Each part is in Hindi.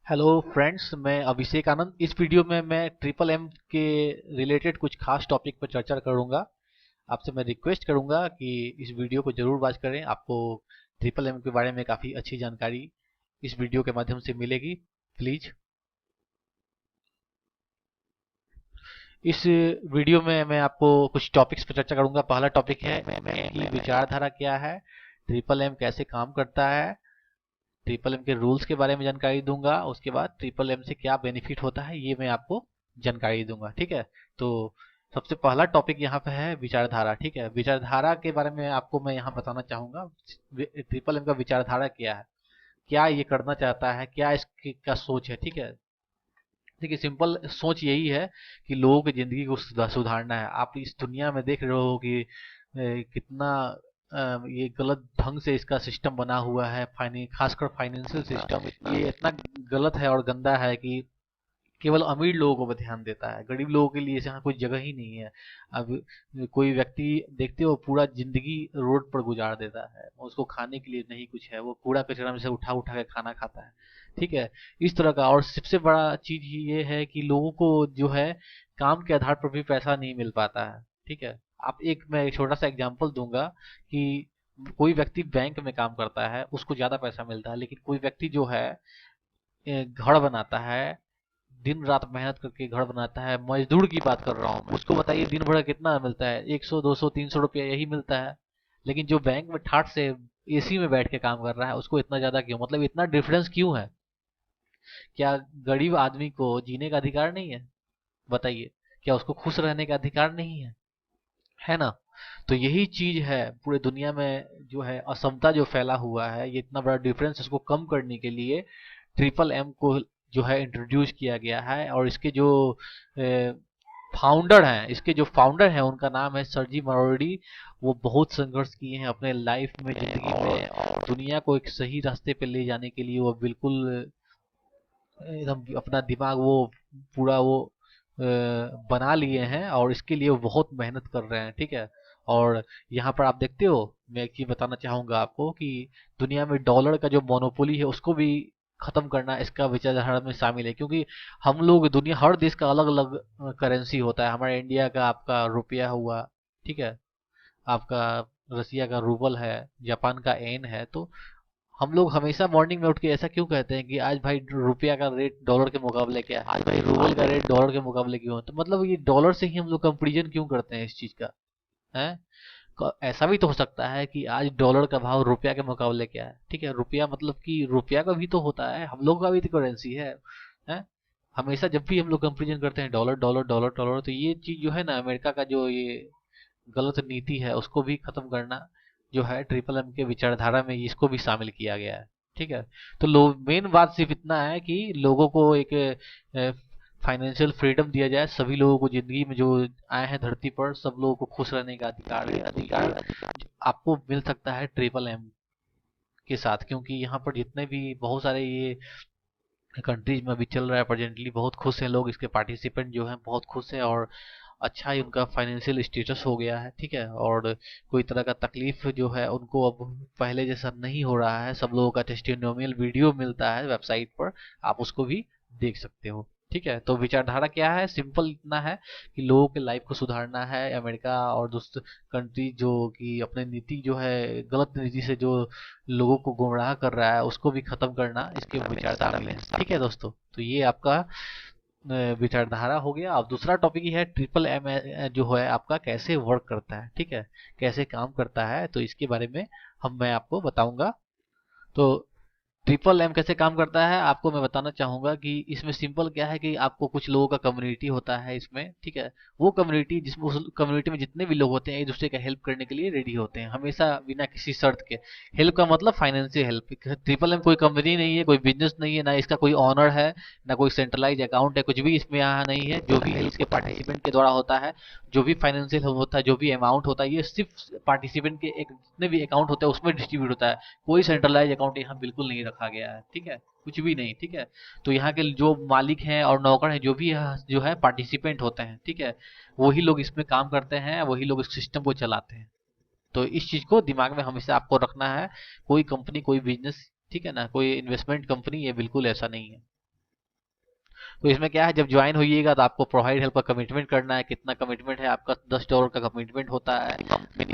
हेलो फ्रेंड्स, मैं अभिषेक आनंद। इस वीडियो में मैं ट्रिपल एम के रिलेटेड कुछ खास टॉपिक पर चर्चा करूंगा। आपसे मैं रिक्वेस्ट करूंगा कि इस वीडियो को जरूर वॉच करें। आपको ट्रिपल एम के बारे में काफ़ी अच्छी जानकारी इस वीडियो के माध्यम से मिलेगी। प्लीज इस वीडियो में मैं आपको कुछ टॉपिक्स पर चर्चा करूंगा। पहला टॉपिक है की विचारधारा क्या है, ट्रिपल एम कैसे काम करता है, ट्रिपल एम के रूल्स के बारे में जानकारी दूंगा। उसके बाद ट्रिपल एम से क्या बेनिफिट होता है ये मैं आपको जानकारी दूंगा। ठीक है, तो सबसे पहला टॉपिक यहाँ पे है विचारधारा। ठीक है, विचारधारा के बारे में आपको मैं यहाँ बताना चाहूंगा। ट्रिपल एम का विचारधारा क्या है, क्या ये करना चाहता है, क्या इसकी का सोच है। ठीक है, देखिए सिंपल सोच यही है कि लोगों की जिंदगी को सुधारना है। आप इस दुनिया में देख रहे हो कि कितना ये गलत ढंग से इसका सिस्टम बना हुआ है। खासकर फाइनेंशियल सिस्टम ये इतना गलत है और गंदा है कि केवल अमीर लोगों को ध्यान देता है, गरीब लोगों के लिए यहाँ कोई जगह ही नहीं है। अब कोई व्यक्ति देखते हो पूरा जिंदगी रोड पर गुजार देता है, उसको खाने के लिए नहीं कुछ है, वो कूड़ा कचरा में से उठा उठा के खाना खाता है। ठीक है, इस तरह का। और सबसे बड़ा चीज ये है कि लोगों को जो है काम के आधार पर भी पैसा नहीं मिल पाता है। ठीक है, आप मैं एक छोटा सा एग्जांपल दूंगा कि कोई व्यक्ति बैंक में काम करता है, उसको ज्यादा पैसा मिलता है, लेकिन कोई व्यक्ति जो है घर बनाता है, दिन रात मेहनत करके घर बनाता है, मजदूर की बात कर रहा हूँ मैं, उसको बताइए दिन भर कितना मिलता है, 100 200 300 रुपया यही मिलता है। लेकिन जो बैंक में ठाट से एसी में बैठ के काम कर रहा है उसको इतना ज्यादा क्यों, मतलब इतना डिफरेंस क्यों है? क्या गरीब आदमी को जीने का अधिकार नहीं है? बताइए, क्या उसको खुश रहने का अधिकार नहीं है? है ना? तो यही चीज है पूरे दुनिया में जो है असमता जो फैला हुआ है, ये इतना बड़ा डिफरेंस, इसको कम करने के लिए ट्रिपल एम को जो है इंट्रोड्यूस किया गया है। और इसके जो फाउंडर हैं, इसके जो फाउंडर हैं उनका नाम है सरजी मरोडी। वो बहुत संघर्ष किए हैं अपने लाइफ में, जिंदगी में, और दुनिया को एक सही रास्ते पे ले जाने के लिए वो बिल्कुल एकदम अपना दिमाग वो पूरा वो बना लिए हैं, और इसके लिए वो बहुत मेहनत कर रहे हैं। ठीक है, और यहाँ पर आप देखते हो, मैं एक चीज बताना चाहूंगा आपको कि दुनिया में डॉलर का जो मोनोपोली है उसको भी खत्म करना इसका विचारधारा में शामिल है। क्योंकि हम लोग दुनिया, हर देश का अलग अलग करेंसी होता है। हमारे इंडिया का आपका रुपया हुआ, ठीक है, आपका रसिया का रूबल है, जापान का एन है। तो हम लोग हमेशा मॉर्निंग में उठ के ऐसा क्यों कहते हैं कि आज भाई रुपया का रेट डॉलर के मुकाबले क्या है, आज भाई रूबल का रेट डॉलर के मुकाबले क्यों है? तो मतलब ये डॉलर से ही हम लोग कंपेरिजन क्यों करते हैं इस चीज का? है, ऐसा भी तो हो सकता है कि आज डॉलर का भाव रुपया के मुकाबले क्या है। ठीक है, रुपया मतलब कि रुपया का भी तो होता है, हम लोग का भी तो करेंसी है? हमेशा जब भी हम लोग कंपेरिजन करते हैं डॉलर डॉलर डॉलर डॉलर, तो ये चीज जो है ना, अमेरिका का जो ये गलत नीति है उसको भी खत्म करना जो है ट्रिपल एम के विचारधारा में इसको भी शामिल किया गया है। ठीक है, तो लोग, मेन बात सिर्फ इतना है कि लोगों को एक फाइनेंशियल फ्रीडम दिया जाए। सभी लोगों को जिंदगी में जो आए हैं धरती पर, सब लोगों को खुश रहने का अधिकार है। अधिकार आपको मिल सकता है ट्रिपल एम के साथ, क्योंकि यहाँ पर जितने भी बहुत सारे ये कंट्रीज में अभी चल रहा है प्रेजेंटली, बहुत खुश हैं लोग, इसके पार्टिसिपेंट जो हैं बहुत खुश हैं, और अच्छा ही उनका फाइनेंशियल स्टेटस हो गया है। ठीक है, और कोई तरह का तकलीफ जो है उनको अब पहले जैसा नहीं हो रहा है। सब लोगों का टेस्टिमोनियल वीडियो मिलता है वेबसाइट पर, आप उसको भी देख सकते हो। ठीक है, तो विचारधारा क्या है, सिंपल इतना है कि लोगों के लाइफ को सुधारना है। अमेरिका और दूसरे कंट्री जो कि अपने नीति जो है, गलत नीति से जो लोगों को गुमराह कर रहा है उसको भी खत्म करना इसके विचारधारा में है। ठीक है दोस्तों, तो ये आपका विचारधारा हो गया। अब दूसरा टॉपिक ये है ट्रिपल एम जो है आपका कैसे वर्क करता है। ठीक है, कैसे काम करता है, तो इसके बारे में मैं आपको बताऊंगा। तो ट्रिपल एम कैसे काम करता है आपको मैं बताना चाहूंगा कि इसमें सिंपल क्या है कि आपको कुछ लोगों का कम्युनिटी होता है इसमें। ठीक है, वो कम्युनिटी, जिसमें उस कम्युनिटी में जितने भी लोग होते हैं एक दूसरे का हेल्प करने के लिए रेडी होते हैं, हमेशा बिना किसी शर्त के। हेल्प का मतलब फाइनेंशियल हेल्प। ट्रिपल एम कोई कंपनी नहीं है, कोई बिजनेस नहीं है, ना इसका कोई ऑनर है, ना कोई सेंट्रलाइज अकाउंट है, कुछ भी इसमें यहाँ नहीं है। जो भी है इसके पार्टिसिपेंट के द्वारा होता है। जो भी फाइनेंशियल होता है, जो भी अमाउंट होता है, ये सिर्फ पार्टिसिपेंट के एक जितने भी अकाउंट होते हैं उसमें डिस्ट्रीब्यूट होता है। कोई सेंट्रलाइज अकाउंट यहाँ बिल्कुल नहीं रखा गया है। ठीक है, कुछ भी नहीं। ठीक है, तो यहाँ के जो मालिक हैं और नौकर हैं, जो भी जो है पार्टिसिपेंट होते हैं, ठीक है, वही लोग इसमें काम करते हैं, वही लोग इस सिस्टम को चलाते हैं। तो इस चीज को दिमाग में हमेशा आपको रखना है। कोई कंपनी, कोई बिजनेस, ठीक है ना, कोई इन्वेस्टमेंट कंपनी, ये बिल्कुल ऐसा नहीं है। तो इसमें क्या है, जब ज्वाइन होइएगा तो आपको प्रोवाइड हेल्प का कमिटमेंट करना है। कितना कमिटमेंट है आपका? $10 का कमिटमेंट होता है।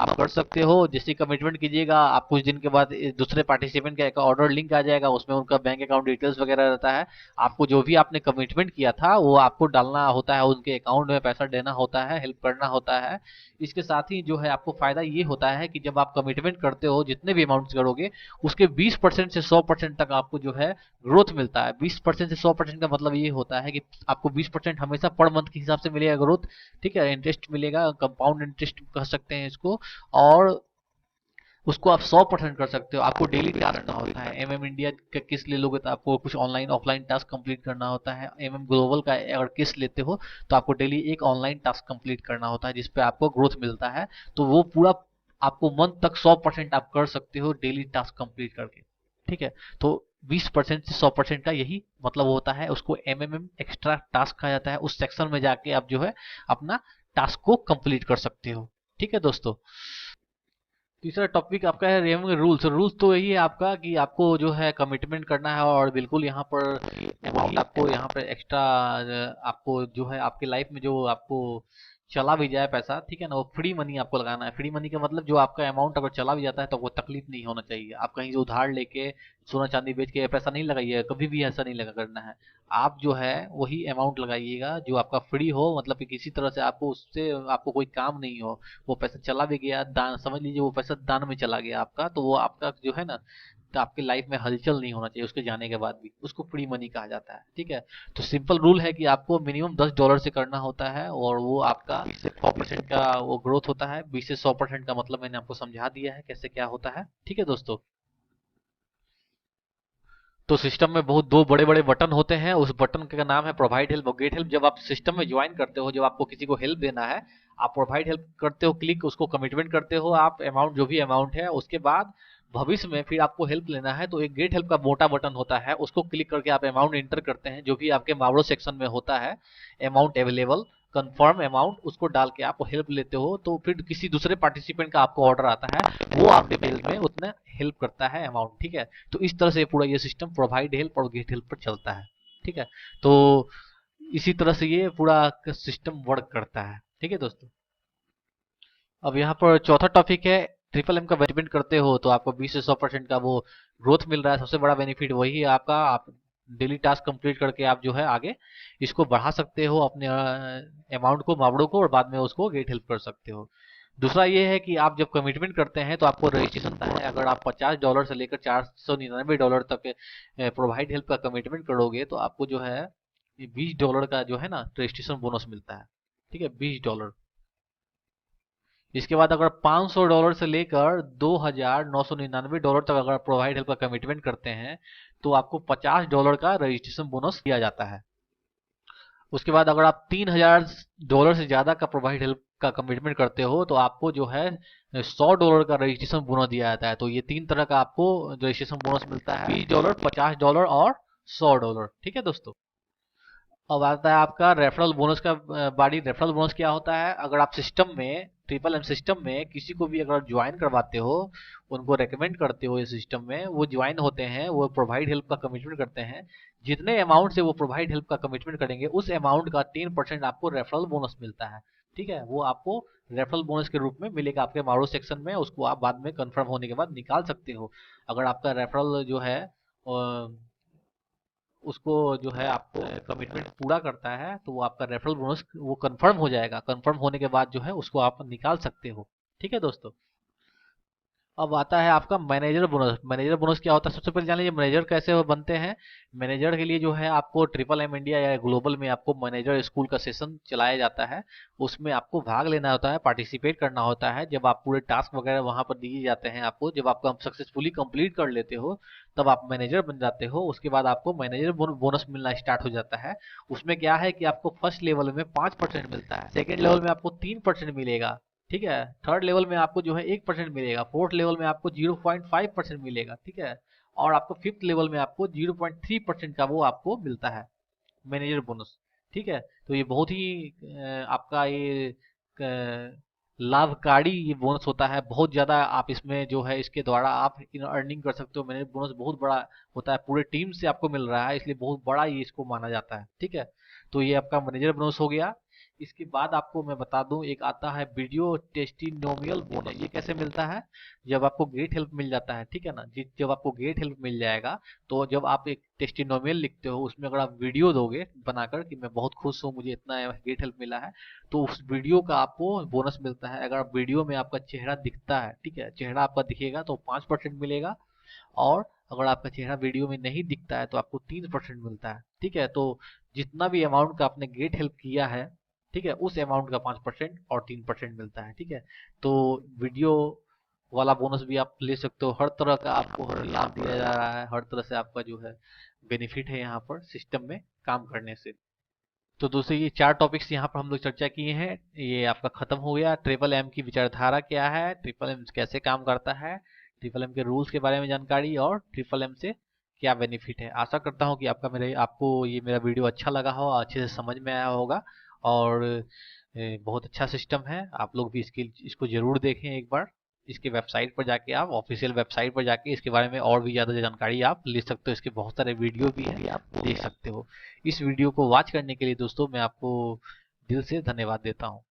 आप कर सकते हो, जैसे कमिटमेंट कीजिएगा आप कुछ दिन के बाद दूसरे पार्टिसिपेंट का एक ऑर्डर लिंक आ जाएगा, उसमें उनका बैंक अकाउंट डिटेल्स वगैरह रहता है। आपको जो भी आपने कमिटमेंट किया था वो आपको डालना होता है, उनके अकाउंट में पैसा देना होता है, हेल्प करना होता है। इसके साथ ही जो है आपको फायदा ये होता है कि जब आप कमिटमेंट करते हो जितने भी अमाउंट करोगे उसके 20% से 100% तक आपको जो है ग्रोथ मिलता है। 20% से 100% का मतलब ये होता है कि आपको 20% हमेशा पर मंथ के हिसाब से मिलेगा ग्रोथ। ठीक है, इंटरेस्ट मिलेगा, कंपाउंड इंटरेस्ट कह सकते हैं इसको। और उसको आप 100% कर सकते हो। आपको डेली टास्क करना होता है। एमएम इंडिया का किस ले लोगे तो आपको कुछ ऑनलाइन ऑफलाइन टास्क कंप्लीट करना होता है। एमएम ग्लोबल का अगर किस लेते हो तो आपको डेली एक ऑनलाइन टास्क कंप्लीट करना होता है जिसपे आपको ग्रोथ मिलता है। तो वो पूरा आपको मंथ तक 100% आप कर सकते हो डेली टास्क कंप्लीट करके। ठीक है, तो 20% से 100% का यही मतलब होता है। उसको एमएमएम एक्स्ट्रा टास्क कहा जाता है। उस सेक्शन में जाके आप जो है अपना टास्क को कंप्लीट कर सकते हो। ठीक है दोस्तों। तीसरा टॉपिक आपका है रेमंग रूल्स। रूल्स तो यही है आपका कि आपको जो है कमिटमेंट करना है और बिल्कुल यहाँ पर अमाउंट आपको यहाँ पर एक्स्ट्रा आपको जो है आपके लाइफ में जो आपको चला भी जाए पैसा, ठीक है ना, वो फ्री मनी आपको लगाना है। फ्री मनी का मतलब जो आपका अमाउंट अगर चला भी जाता है तो वो तकलीफ नहीं होना चाहिए। आप कहीं से उधार लेके सोना चांदी बेच के पैसा नहीं लगाइए, कभी भी ऐसा नहीं लगा करना है। आप जो है वही अमाउंट लगाइएगा जो आपका फ्री हो, मतलब कि किसी तरह से आपको उससे आपको कोई काम नहीं हो। वो पैसा चला भी गया दान, समझ लीजिए वो पैसा दान में चला गया आपका, तो वो आपका जो है ना, तो आपके लाइफ में हलचल नहीं होना चाहिए उसके जाने के बाद भी। उसको फ्री मनी कहा जाता है। ठीक है, तो सिंपल रूल है कि आपको मिनिमम $10 से करना होता है और वो आपका 100% का वो ग्रोथ होता है। 20 से 100% का मतलब मैंने आपको समझा दिया है कैसे क्या होता है। ठीक है दोस्तों। तो सिस्टम में बहुत दो बड़े बड़े बटन होते हैं। उस बटन का नाम है प्रोवाइड हेल्प और गेट हेल्प। जब आप सिस्टम में ज्वाइन करते हो, जब आपको किसी को हेल्प देना है, आप प्रोवाइड हेल्प करते हो क्लिक, उसको कमिटमेंट करते हो आप अमाउंट जो भी अमाउंट है। उसके बाद भविष्य में फिर आपको हेल्प लेना है तो एक गेट हेल्प का मोटा बटन होता है, उसको क्लिक करके आप अमाउंट एंटर करते हैं जो भी आपके मावड़ो सेक्शन में होता है, अमाउंट अवेलेबल, कंफर्म अमाउंट, उसको डाल के आप हेल्प लेते हो। तो फिर किसी दूसरे पार्टिसिपेंट का आपको ऑर्डर आता है, वो आपके बिल में उतना हेल्प करता है अमाउंट। ठीक है, तो इस तरह से पूरा ये सिस्टम प्रोवाइड हेल्प और गेट हेल्प पर चलता है। ठीक है, तो इसी तरह से ये पूरा सिस्टम वर्क करता है। ठीक है दोस्तों। अब यहाँ पर चौथा टॉपिक है ट्रिपल एम का बेनिफिट करते हो तो आपको 20 से 100% का वो ग्रोथ मिल रहा है। सबसे बड़ा बेनिफिट वही है आपका। आप डेली टास्क कंप्लीट करके आप जो है आगे इसको बढ़ा सकते हो, अपने अमाउंट को, मावड़ों को, और बाद में उसको गेट हेल्प कर सकते हो। दूसरा ये है कि आप जब कमिटमेंट करते हैं तो आपको रजिस्ट्रेशन होता है। अगर आप $50 से लेकर $499 तक प्रोवाइड हेल्प का कमिटमेंट करोगे तो आपको जो है $20 का जो है ना रजिस्ट्रेशन बोनस मिलता है। ठीक है, $20। इसके बाद अगर $500 से लेकर $2,999 तक अगर प्रोवाइड हेल्प का कमिटमेंट करते हैं तो आपको $50 का रजिस्ट्रेशन बोनस दिया जाता है। उसके बाद अगर आप $3,000 से ज्यादा का प्रोवाइड हेल्प का कमिटमेंट करते हो तो आपको जो है $100 का रजिस्ट्रेशन बोनस दिया जाता है। तो ये तीन तरह का आपको रजिस्ट्रेशन बोनस मिलता है, $20, $50 और $100। ठीक है दोस्तों। अब आता है आपका रेफरल बोनस का बारी। रेफरल बोनस क्या होता है? अगर आप सिस्टम में, ट्रिपल एम सिस्टम में किसी को भी अगर ज्वाइन करवाते हो, उनको रेकमेंड करते हो, ये सिस्टम में वो ज्वाइन होते हैं, वो प्रोवाइड हेल्प का कमिटमेंट करते हैं, जितने अमाउंट से वो प्रोवाइड हेल्प का कमिटमेंट करेंगे उस अमाउंट का 10% आपको रेफरल बोनस मिलता है। ठीक है, वो आपको रेफरल बोनस के रूप में मिलेगा आपके मारो सेक्शन में। उसको आप बाद में कंफर्म होने के बाद निकाल सकते हो। अगर आपका रेफरल जो है उसको जो है आपको कमिटमेंट पूरा करता है तो वो आपका रेफरल बोनस वो कंफर्म हो जाएगा। कंफर्म होने के बाद जो है उसको आप निकाल सकते हो। ठीक है दोस्तों। अब आता है आपका मैनेजर बोनस। मैनेजर बोनस क्या होता है? सबसे पहले जान लीजिए मैनेजर कैसे वो बनते हैं। मैनेजर के लिए जो है आपको ट्रिपल एम इंडिया या ग्लोबल में आपको मैनेजर स्कूल का सेशन चलाया जाता है। उसमें आपको भाग लेना होता है, पार्टिसिपेट करना होता है। जब आप पूरे टास्क वगैरह वहां पर दिए जाते हैं आपको, जब आप सक्सेसफुली कंप्लीट कर लेते हो तब आप मैनेजर बन जाते हो। उसके बाद आपको मैनेजर बोनस मिलना स्टार्ट हो जाता है। उसमें क्या है कि आपको फर्स्ट लेवल में 5% मिलता है, सेकेंड लेवल में आपको 3% मिलेगा, ठीक है, थर्ड लेवल में आपको जो है 1% मिलेगा, फोर्थ लेवल में आपको 0.5% मिलेगा, ठीक है, और आपको फिफ्थ लेवल में आपको 0.3% का वो आपको मिलता है मैनेजर बोनस। ठीक है, तो ये बहुत ही आपका ये लाभकारी ये बोनस होता है, बहुत ज़्यादा आप इसमें जो है इसके द्वारा आप अर्निंग कर सकते हो। मैनेजर बोनस बहुत बड़ा होता है, पूरे टीम से आपको मिल रहा है, इसलिए बहुत बड़ा ये इसको माना जाता है। ठीक है, तो ये आपका मैनेजर बोनस हो गया। इसके बाद आपको मैं बता दूं, एक आता है वीडियो टेस्टिमोनियल बोनस। ये कैसे मिलता है? जब आपको गेट हेल्प मिल जाता है, ठीक है ना, जब आपको गेट हेल्प मिल जाएगा, तो जब आप एक टेस्टिमोनियल लिखते हो, उसमें अगर आप वीडियो दोगे बनाकर कि मैं बहुत खुश हूँ, मुझे इतना गेट हेल्प मिला है, तो उस वीडियो का आपको बोनस मिलता है। अगर आप वीडियो में आपका चेहरा दिखता है, ठीक है, चेहरा आपका दिखेगा तो 5% मिलेगा, और अगर आपका चेहरा वीडियो में नहीं दिखता है तो आपको 3% मिलता है। ठीक है, तो जितना भी अमाउंट का आपने गेट हेल्प किया है, ठीक है, उस अमाउंट का 5% और 3% मिलता है। ठीक है, तो वीडियो वाला बोनस भी आप ले सकते हो। हर तरह का आपको हर लाभ दिया जा रहा है, हर तरह से आपका जो है बेनिफिट है यहाँ पर सिस्टम में काम करने से। तो दोस्तों ये 4 टॉपिक्स यहाँ पर हम लोग चर्चा किए हैं, ये आपका खत्म हो गया। ट्रिपल एम की विचारधारा क्या है, ट्रिपल एम कैसे काम करता है, ट्रिपल एम के रूल्स के बारे में जानकारी, और ट्रिपल एम से क्या बेनिफिट है। आशा करता हूँ कि आपको ये मेरा वीडियो अच्छा लगा हो, अच्छे से समझ में आया होगा, और बहुत अच्छा सिस्टम है। आप लोग भी इसको जरूर देखें एक बार। इसके वेबसाइट पर जाके, आप ऑफिशियल वेबसाइट पर जाके इसके बारे में और भी ज़्यादा जानकारी आप ले सकते हो। इसके बहुत सारे वीडियो भी हैं, आप देख सकते हो। इस वीडियो को वॉच करने के लिए दोस्तों मैं आपको दिल से धन्यवाद देता हूँ।